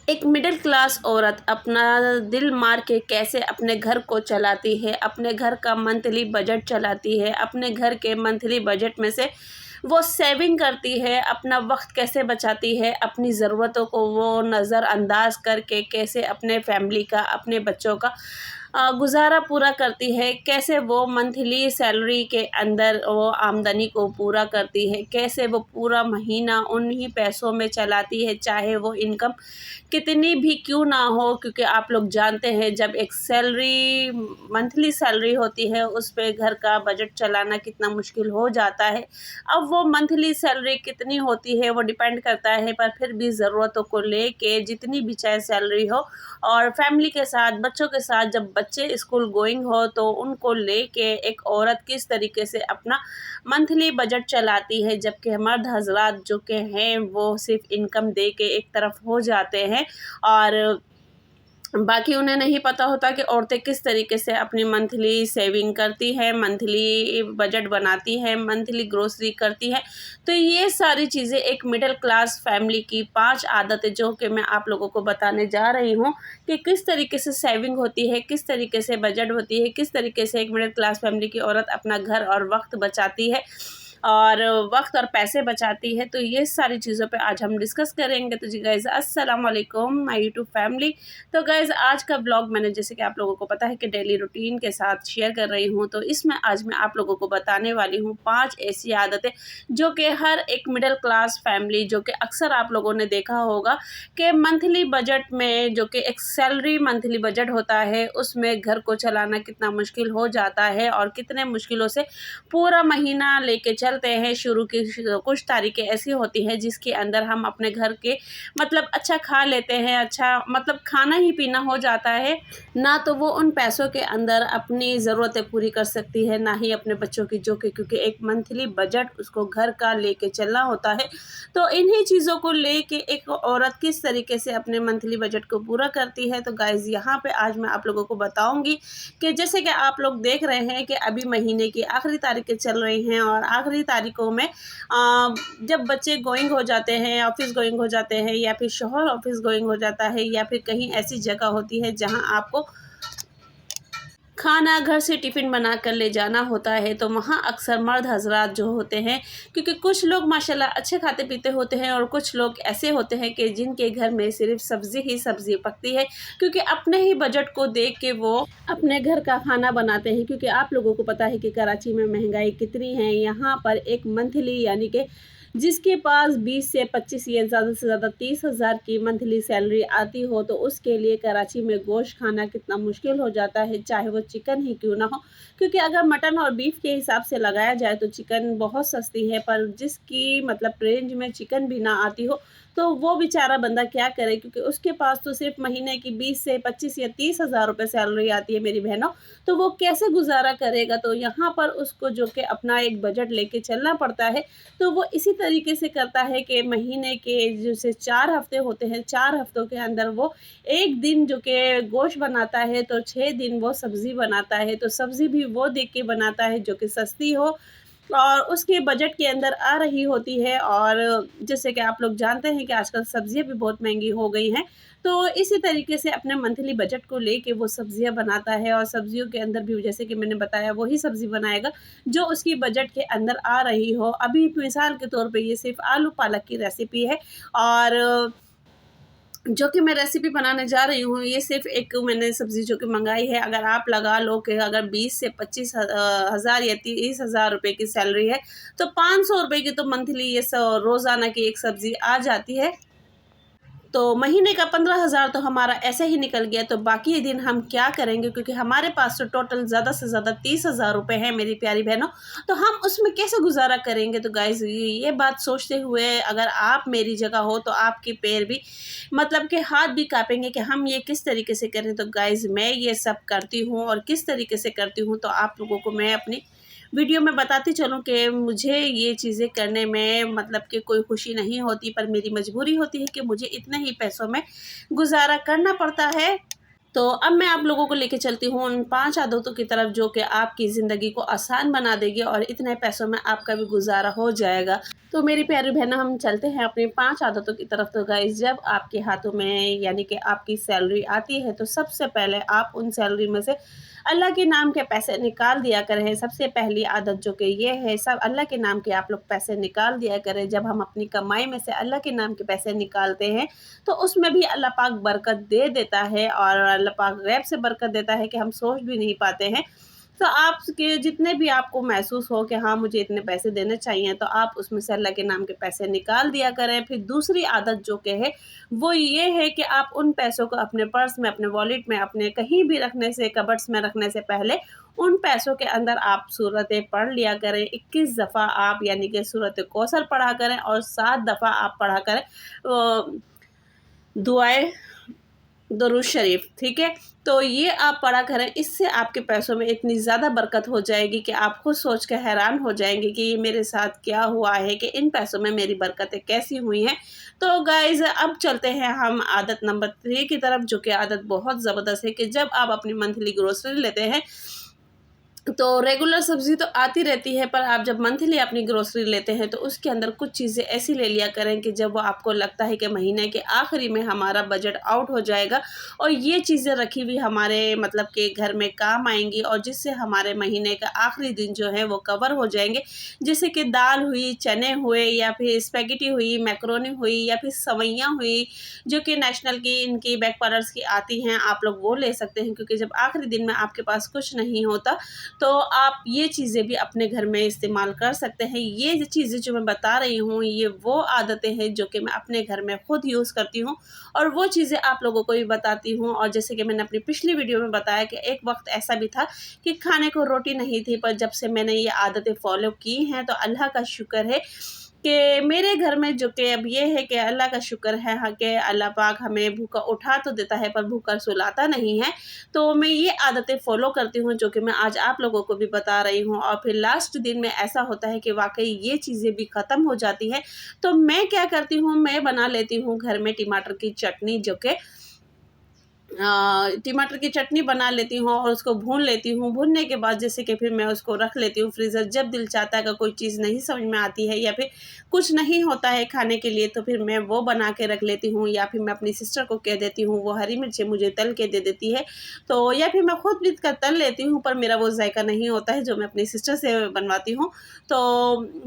एक middle class औरत अपना दिल मार के कैसे अपने घर को चलाती है, अपने घर का मंथली बजट चलाती है, अपने घर के मंथली बजट में से वो सेविंग करती है, अपना वक्त कैसे बचाती है, अपनी ज़रूरतों को वो नज़रअंदाज करके कैसे अपने फैमिली का, अपने बच्चों का गुज़ारा पूरा करती है, कैसे वो मंथली सैलरी के अंदर वो आमदनी को पूरा करती है, कैसे वो पूरा महीना उन्हीं पैसों में चलाती है, चाहे वो इनकम कितनी भी क्यों ना हो। क्योंकि आप लोग जानते हैं जब एक सैलरी मंथली सैलरी होती है उस पे घर का बजट चलाना कितना मुश्किल हो जाता है। अब वो मंथली सैलरी कितनी होती है वो डिपेंड करता है, पर फिर भी ज़रूरतों को लेके जितनी भी चाहे सैलरी हो, और फैमिली के साथ बच्चों के साथ जब बच्चे स्कूल गोइंग हो तो उनको लेके एक औरत किस तरीके से अपना मंथली बजट चलाती है, जबकि मर्द हजरात जो के हैं वो सिर्फ इनकम दे के एक तरफ हो जाते हैं और बाकी उन्हें नहीं पता होता कि औरतें किस तरीके से अपनी मंथली सेविंग करती हैं, मंथली बजट बनाती हैं, मंथली ग्रोसरी करती हैं। तो ये सारी चीज़ें एक मिडिल क्लास फैमिली की 5 आदतें जो कि मैं आप लोगों को बताने जा रही हूँ कि किस तरीके से सेविंग होती है, किस तरीके से बजट होती है, किस तरीके से एक मिडिल क्लास फैमिली की औरत अपना घर और वक्त बचाती है और वक्त और पैसे बचाती है। तो ये सारी चीज़ों पे आज हम डिस्कस करेंगे। तो जी गाइज़ अस्सलाम वालेकुम माय यूट्यूब फैमिली। तो गाइज़ आज का ब्लॉग मैंने जैसे कि आप लोगों को पता है कि डेली रूटीन के साथ शेयर कर रही हूँ, तो इसमें आज मैं आप लोगों को बताने वाली हूँ 5 ऐसी आदतें जो कि हर एक मिडिल क्लास फैमिली जो कि अक्सर आप लोगों ने देखा होगा कि मंथली बजट में जो कि एक सैलरी मंथली बजट होता है उसमें घर को चलाना कितना मुश्किल हो जाता है और कितने मुश्किलों से पूरा महीना लेके चलते हैं। शुरू की कुछ तारीखें ऐसी होती हैं जिसके अंदर हम अपने घर के मतलब अच्छा खा लेते हैं, अच्छा मतलब खाना ही पीना हो जाता है, ना तो वो उन पैसों के अंदर अपनी ज़रूरतें पूरी कर सकती है, ना ही अपने बच्चों की, जो कि क्योंकि एक मंथली बजट उसको घर का लेके चलना होता है। तो इन्हीं चीज़ों को लेके एक औरत किस तरीके से अपने मंथली बजट को पूरा करती है। तो गाइज़ यहाँ पे आज मैं आप लोगों को बताऊँगी कि जैसे कि आप लोग देख रहे हैं कि अभी महीने की आखिरी तारीखें चल रही हैं और आखिरी तारीखों में जब बच्चे गोइंग हो जाते हैं, ऑफिस गोइंग हो जाते हैं, या फिर शौहर ऑफिस गोइंग हो जाता है, या फिर कहीं ऐसी जगह होती है जहां आपको खाना घर से टिफ़िन बना कर ले जाना होता है, तो वहाँ अक्सर मर्द हज़रात जो होते हैं, क्योंकि कुछ लोग माशाल्लाह अच्छे खाते पीते होते हैं और कुछ लोग ऐसे होते हैं कि जिनके घर में सिर्फ़ सब्ज़ी ही सब्ज़ी पकती है, क्योंकि अपने ही बजट को देख के वो अपने घर का खाना बनाते हैं। क्योंकि आप लोगों को पता है कि कराची में महंगाई कितनी है, यहाँ पर एक मंथली यानी कि जिसके पास 20 से 25 या ज़्यादा से ज़्यादा 30,000 की मंथली सैलरी आती हो, तो उसके लिए कराची में गोश्त खाना कितना मुश्किल हो जाता है, चाहे वो चिकन ही क्यों ना हो। क्योंकि अगर मटन और बीफ के हिसाब से लगाया जाए तो चिकन बहुत सस्ती है, पर जिसकी मतलब रेंज में चिकन भी ना आती हो तो वो बेचारा बंदा क्या करे, क्योंकि उसके पास तो सिर्फ महीने की 20 से 25 या 30,000 रुपये सैलरी आती है मेरी बहनों। तो वो कैसे गुजारा करेगा। तो यहाँ पर उसको जो कि अपना एक बजट लेके चलना पड़ता है। तो वो इसी तरीके से करता है कि महीने के जैसे 4 हफ़्ते होते हैं, 4 हफ़्तों के अंदर वो 1 दिन जो कि गोश्त बनाता है, तो 6 दिन वो सब्ज़ी बनाता है। तो सब्ज़ी भी वो देख के बनाता है जो कि सस्ती हो और उसके बजट के अंदर आ रही होती है। और जैसे कि आप लोग जानते हैं कि आजकल सब्ज़ियाँ भी बहुत महंगी हो गई हैं, तो इसी तरीके से अपने मंथली बजट को लेके वो सब्ज़ियाँ बनाता है और सब्ज़ियों के अंदर भी जैसे कि मैंने बताया वही सब्ज़ी बनाएगा जो उसकी बजट के अंदर आ रही हो। अभी मिसाल के तौर पे ये सिर्फ़ आलू पालक की रेसिपी है, और जो कि मैं रेसिपी बनाने जा रही हूँ, ये सिर्फ़ एक मैंने सब्ज़ी जो कि मँगाई है। अगर आप लगा लो कि अगर 20 से 25 हज़ार या 30,000 रुपए की सैलरी है, तो 500 रुपए की तो मंथली ये रोज़ाना की एक सब्ज़ी आ जाती है। तो महीने का 15,000 तो हमारा ऐसे ही निकल गया। तो बाकी दिन हम क्या करेंगे, क्योंकि हमारे पास तो टोटल ज़्यादा से ज़्यादा 30,000 रुपये हैं मेरी प्यारी बहनों, तो हम उसमें कैसे गुज़ारा करेंगे। तो गाइज़ ये बात सोचते हुए अगर आप मेरी जगह हो तो आपके पैर भी मतलब के हाथ भी काँपेंगे कि हम ये किस तरीके से करें। तो गाइज़ मैं ये सब करती हूँ और किस तरीके से करती हूँ, तो आप लोगों को मैं अपनी वीडियो में बताती चलूँ कि मुझे ये चीज़ें करने में मतलब कि कोई खुशी नहीं होती, पर मेरी मजबूरी होती है कि मुझे इतने ही पैसों में गुज़ारा करना पड़ता है। तो अब मैं आप लोगों को लेके चलती हूँ उन 5 आदतों की तरफ जो कि आपकी ज़िंदगी को आसान बना देगी और इतने पैसों में आपका भी गुज़ारा हो जाएगा। तो मेरी प्यारी बहनों, हम चलते हैं अपनी 5 आदतों की तरफ। तो गाइस, जब आपके हाथों में यानी कि आपकी सैलरी आती है तो सबसे पहले आप उन सैलरी में से अल्लाह के नाम के पैसे निकाल दिया करें। सबसे पहली आदत जो कि ये है, सब अल्लाह के नाम के आप लोग पैसे निकाल दिया करें। जब हम अपनी कमाई में से अल्लाह के नाम के पैसे निकालते हैं तो उसमें भी अल्लाह पाक बरकत दे देता है और अल्लाह पाक गैब से बरकत देता है कि हम सोच भी नहीं पाते हैं। तो आपके जितने भी आपको महसूस हो कि हाँ मुझे इतने पैसे देने चाहिए, तो आप उसमें से अल्लाह के नाम के पैसे निकाल दिया करें। फिर दूसरी आदत जो कि है वो ये है कि आप उन पैसों को अपने पर्स में, अपने वॉलेट में, अपने कहीं भी रखने से, कबर्ड्स में रखने से पहले उन पैसों के अंदर आप सूरतें पढ़ लिया करें। 21 दफ़ा आप यानी कि सूरत कौसर पढ़ा करें और 7 दफ़ा आप पढ़ा करें दुआए दरूद शरीफ, ठीक है? तो ये आप पढ़ा करें, इससे आपके पैसों में इतनी ज़्यादा बरकत हो जाएगी कि आप खुद सोच के हैरान हो जाएंगे कि ये मेरे साथ क्या हुआ है कि इन पैसों में मेरी बरकतें कैसी हुई हैं। तो गाइज़, अब चलते हैं हम आदत नंबर 3 की तरफ, जो कि आदत बहुत ज़बरदस्त है कि जब आप अपनी मंथली ग्रोसरी लेते हैं तो रेगुलर सब्ज़ी तो आती रहती है, पर आप जब मंथली अपनी ग्रोसरी लेते हैं तो उसके अंदर कुछ चीज़ें ऐसी ले लिया करें कि जब वो आपको लगता है कि महीने के आखिरी में हमारा बजट आउट हो जाएगा और ये चीज़ें रखी हुई हमारे मतलब के घर में काम आएंगी और जिससे हमारे महीने का आखिरी दिन जो है वो कवर हो जाएंगे। जैसे कि दाल हुई, चने हुए, या फिर स्पेगेटी हुई, मैक्रोनी हुई, या फिर सवैयाँ हुई, जो कि नेशनल की इनकी बैक पाउडर्स की आती हैं, आप लोग वो ले सकते हैं। क्योंकि जब आखिरी दिन में आपके पास कुछ नहीं होता तो आप ये चीज़ें भी अपने घर में इस्तेमाल कर सकते हैं। ये चीज़ें जो मैं बता रही हूँ ये वो आदतें हैं जो कि मैं अपने घर में खुद यूज़ करती हूँ और वो चीज़ें आप लोगों को भी बताती हूँ। और जैसे कि मैंने अपनी पिछली वीडियो में बताया कि एक वक्त ऐसा भी था कि खाने को रोटी नहीं थी, पर जब से मैंने ये आदतें फॉलो की हैं तो अल्लाह का शुक्र है कि मेरे घर में जो कि अब ये है कि अल्लाह का शुक्र है हाँ, कि अल्लाह पाक हमें भूखा उठा तो देता है पर भूखा सुलाता नहीं है। तो मैं ये आदतें फ़ॉलो करती हूँ जो कि मैं आज आप लोगों को भी बता रही हूँ। और फिर लास्ट दिन में ऐसा होता है कि वाक़ई ये चीज़ें भी ख़त्म हो जाती हैं। तो मैं क्या करती हूँ, मैं बना लेती हूँ घर में टमाटर की चटनी, जो कि टमाटर की चटनी बना लेती हूँ और उसको भून लेती हूँ। भूनने के बाद जैसे कि फिर मैं उसको रख लेती हूँ फ्रीज़र। जब दिल चाहता है कि कोई चीज़ नहीं समझ में आती है या फिर कुछ नहीं होता है खाने के लिए, तो फिर मैं वो बना के रख लेती हूँ, या फिर मैं अपनी सिस्टर को कह देती हूँ वो हरी मिर्चें मुझे तल के दे देती है। तो या फिर मैं खुद भी तल लेती हूँ, पर मेरा वो जायका नहीं होता है जो मैं अपनी सिस्टर से बनवाती हूँ। तो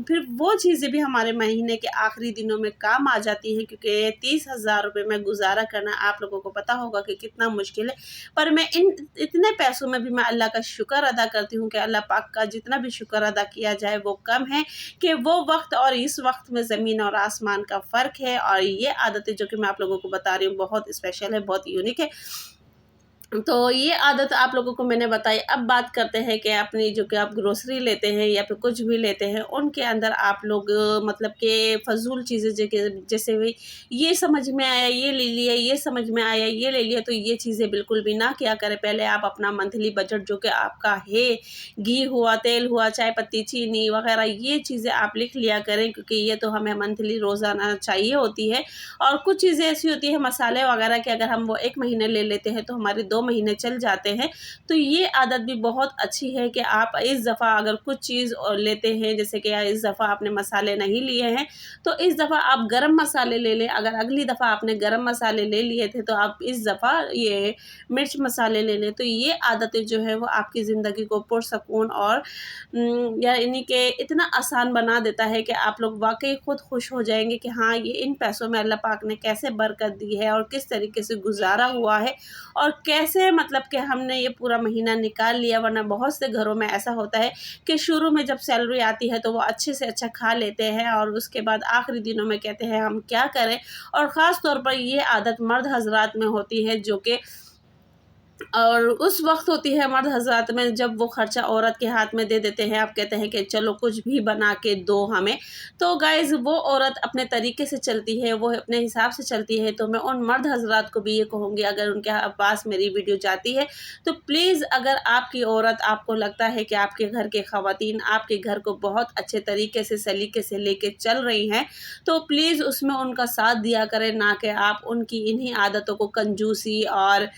फिर वो चीज़ें भी हमारे महीने के आखिरी दिनों में काम आ जाती हैं, क्योंकि 30,000 रुपये में गुजारा करना आप लोगों को पता होगा कि कितना मुश्किल है। पर मैं इन इतने पैसों में भी मैं अल्लाह का शुक्र अदा करती हूँ कि अल्लाह पाक का जितना भी शुक्र अदा किया जाए वो कम है, कि वो वक्त और इस वक्त में ज़मीन और आसमान का फ़र्क है। और ये आदतें जो कि मैं आप लोगों को बता रही हूँ बहुत स्पेशल है, बहुत यूनिक है। तो ये आदत आप लोगों को मैंने बताई। अब बात करते हैं कि अपनी जो कि आप ग्रोसरी लेते हैं या फिर कुछ भी लेते हैं, उनके अंदर आप लोग मतलब कि फ़ज़ूल चीज़ें जैसे हुई, ये समझ में आया ये ले लिया, ये समझ में आया ये ले लिया, तो ये चीज़ें बिल्कुल भी ना किया करें। पहले आप अपना मंथली बजट जो कि आपका है, घी हुआ, तेल हुआ, चाय पत्ती, चीनी वग़ैरह, ये चीज़ें आप लिख लिया करें, क्योंकि ये तो हमें मंथली रोज़ाना चाहिए होती है। और कुछ चीज़ें ऐसी होती है मसाले वग़ैरह के, अगर हम वो 1 महीने ले लेते हैं तो हमारे 2 महीने चल जाते हैं। तो ये आदत भी बहुत अच्छी है कि आप इस दफ़ा अगर कुछ चीज़ लेते हैं, जैसे कि इस दफ़ा आपने मसाले नहीं लिए हैं तो इस दफ़ा आप गरम मसाले ले लें। अगर अगली दफ़ा आपने गरम मसाले ले लिए थे तो आप इस दफ़ा ये मिर्च मसाले ले लें। तो ये आदतें जो है वो आपकी ज़िंदगी को पुरसकून और यानी कि इतना आसान बना देता है कि आप लोग वाक़ई खुद खुश हो जाएँगे कि हाँ, ये इन पैसों में अल्लाह पाक ने कैसे बरकत दी है और किस तरीके से गुज़ारा हुआ है और कैसे मतलब कि हमने ये पूरा महीना निकाल लिया। वरना बहुत से घरों में ऐसा होता है कि शुरू में जब सैलरी आती है तो वो अच्छे से अच्छा खा लेते हैं और उसके बाद आखिरी दिनों में कहते हैं हम क्या करें। और ख़ास तौर पर ये आदत मर्द हज़रात में होती है, जो कि और उस वक़्त होती है मर्द हज़रात में जब वो ख़र्चा औरत के हाथ में दे देते हैं। आप कहते हैं कि चलो कुछ भी बना के दो हमें। तो गाइज़, वो औरत अपने तरीके से चलती है, वो अपने हिसाब से चलती है। तो मैं उन मर्द हज़रात को भी ये कहूँगी, अगर उनके पास मेरी वीडियो जाती है तो प्लीज़, अगर आपकी औरत आपको लगता है कि आपके घर के ख़वातीन आपके घर को बहुत अच्छे तरीके से सलीके से लेके चल रही हैं, तो प्लीज़ उसमें उनका साथ दिया करें, ना कि आप उनकी इन्हीं आदतों को कंजूसी और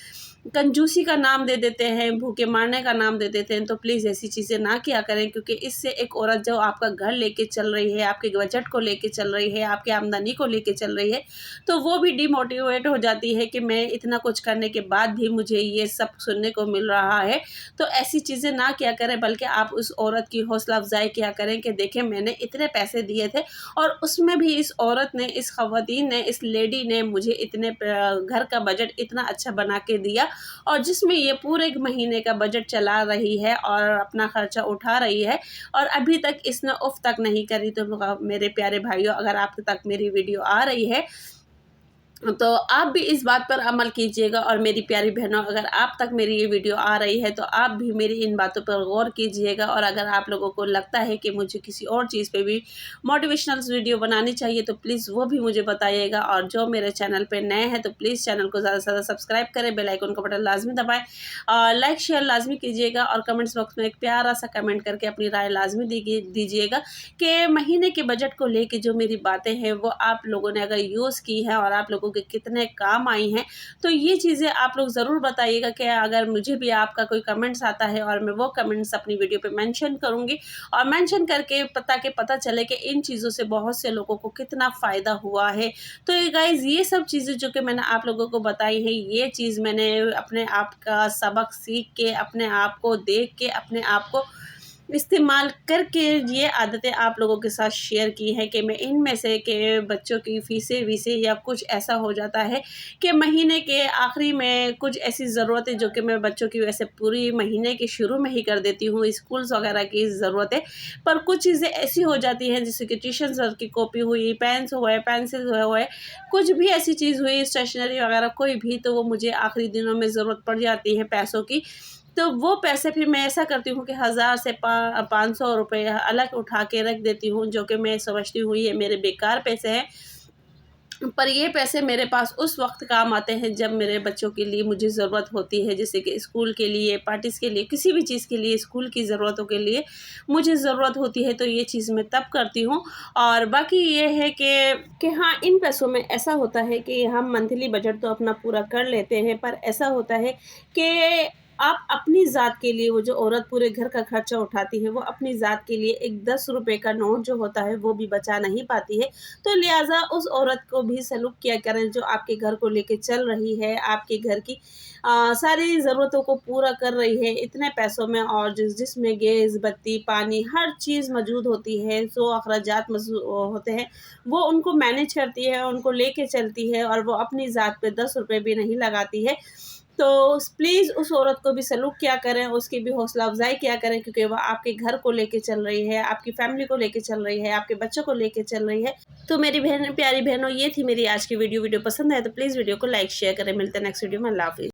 कंजूसी का नाम दे देते हैं, भूखे मारने का नाम दे देते हैं। तो प्लीज़ ऐसी चीज़ें ना किया करें, क्योंकि इससे एक औरत जो आपका घर लेके चल रही है, आपके बजट को लेके चल रही है, आपकी आमदनी को लेके चल रही है, तो वो भी डिमोटिवेट हो जाती है कि मैं इतना कुछ करने के बाद भी मुझे ये सब सुनने को मिल रहा है। तो ऐसी चीज़ें ना किया करें, बल्कि आप उस औरत की हौसला अफ़ज़ाई किया करें कि देखें मैंने इतने पैसे दिए थे और उसमें भी इस औरत ने, इस ख़वातीन ने, इस लेडी ने मुझे इतने घर का बजट इतना अच्छा बना के दिया, और जिसमें ये पूरे एक महीने का बजट चला रही है और अपना ख़र्चा उठा रही है, और अभी तक इसने उफ़ तक नहीं करी। तो मेरे प्यारे भाइयों, अगर आप तक मेरी वीडियो आ रही है तो आप भी इस बात पर अमल कीजिएगा। और मेरी प्यारी बहनों, अगर आप तक मेरी ये वीडियो आ रही है तो आप भी मेरी इन बातों पर गौर कीजिएगा। और अगर आप लोगों को लगता है कि मुझे किसी और चीज़ पे भी मोटिवेशनल वीडियो बनानी चाहिए तो प्लीज़ वो भी मुझे बताइएगा। और जो मेरे चैनल पे नए हैं तो प्लीज़ चैनल को ज़्यादा से ज़्यादा सब्सक्राइब करें, बेल आइकन का बटन लाजमी दबाएँ, लाइक शेयर लाजमी कीजिएगा, और कमेंट्स बॉक्स में एक प्यारा सा कमेंट करके अपनी राय लाजमी दीजिएगा कि महीने के बजट को लेके जो मेरी बातें हैं वो आप लोगों ने अगर यूज़ की है और आप लोगों के कितने काम आई हैं, तो ये चीज़ें आप लोग ज़रूर बताइएगा। कि अगर मुझे भी आपका कोई कमेंट्स आता है और मैं वो कमेंट्स अपनी वीडियो पे मेंशन करूँगी, और मेंशन करके पता चले कि इन चीज़ों से बहुत से लोगों को कितना फ़ायदा हुआ है। तो ये गाइज़, ये सब चीज़ें जो कि मैंने आप लोगों को बताई हैं, ये चीज़ मैंने अपने आप का सबक सीख के, अपने आप को देख के, अपने आप को इस्तेमाल करके ये आदतें आप लोगों के साथ शेयर की हैं कि मैं इनमें से के बच्चों की फ़ीसें या कुछ ऐसा हो जाता है कि महीने के आखिरी में कुछ ऐसी ज़रूरतें जो कि मैं बच्चों की वैसे पूरी महीने के शुरू में ही कर देती हूँ, स्कूल्स वगैरह की ज़रूरतें। पर कुछ चीज़ें ऐसी हो जाती हैं जैसे कि ट्यूशन सर की कॉपी हुई, पेन्स हुए, पेंसिल हुए, कुछ भी ऐसी चीज़ हुई, स्टेशनरी वगैरह कोई भी, तो वो मुझे आखिरी दिनों में ज़रूरत पड़ जाती है पैसों की। तो वो पैसे फिर मैं ऐसा करती हूँ कि 1000 से 500 रुपये अलग उठा के रख देती हूँ, जो कि मैं समझती हूँ ये मेरे बेकार पैसे हैं। पर ये पैसे मेरे पास उस वक़्त काम आते हैं जब मेरे बच्चों के लिए मुझे ज़रूरत होती है, जैसे कि स्कूल के लिए, पार्टीज़ के लिए, किसी भी चीज़ के लिए, स्कूल की ज़रूरतों के लिए मुझे ज़रूरत होती है, तो ये चीज़ मैं तब करती हूँ। और बाकी ये है कि हाँ, इन पैसों में ऐसा होता है कि हम मंथली बजट तो अपना पूरा कर लेते हैं, पर ऐसा होता है कि आप अपनी ज़ात के लिए, वो जो औरत पूरे घर का खर्चा उठाती है, वो अपनी ज़ात के लिए एक 10 रुपए का नोट जो होता है वो भी बचा नहीं पाती है। तो लिहाज़ा उस औरत को भी सलूक किया करें जो आपके घर को लेके चल रही है, आपके घर की सारी ज़रूरतों को पूरा कर रही है इतने पैसों में, और जिसमें गैस, बत्ती, पानी हर चीज़ मौजूद होती है, जो अखराजात होते हैं वो उनको मैनेज करती है, उनको लेके चलती है, और वो अपनी ज़ात पे 10 रुपए भी नहीं लगाती है। तो प्लीज़ उस औरत को भी सलूक किया करें, उसकी भी हौसला अफ़ज़ाई किया करें, क्योंकि वह आपके घर को लेके चल रही है, आपकी फ़ैमिली को लेके चल रही है, आपके बच्चों को लेके चल रही है। तो मेरी प्यारी बहनों, ये थी मेरी आज की वीडियो। वीडियो पसंद आए तो प्लीज़ वीडियो को लाइक शेयर करें। मिलते हैं नेक्स्ट वीडियो में। अल्लाह हाफ़िज़।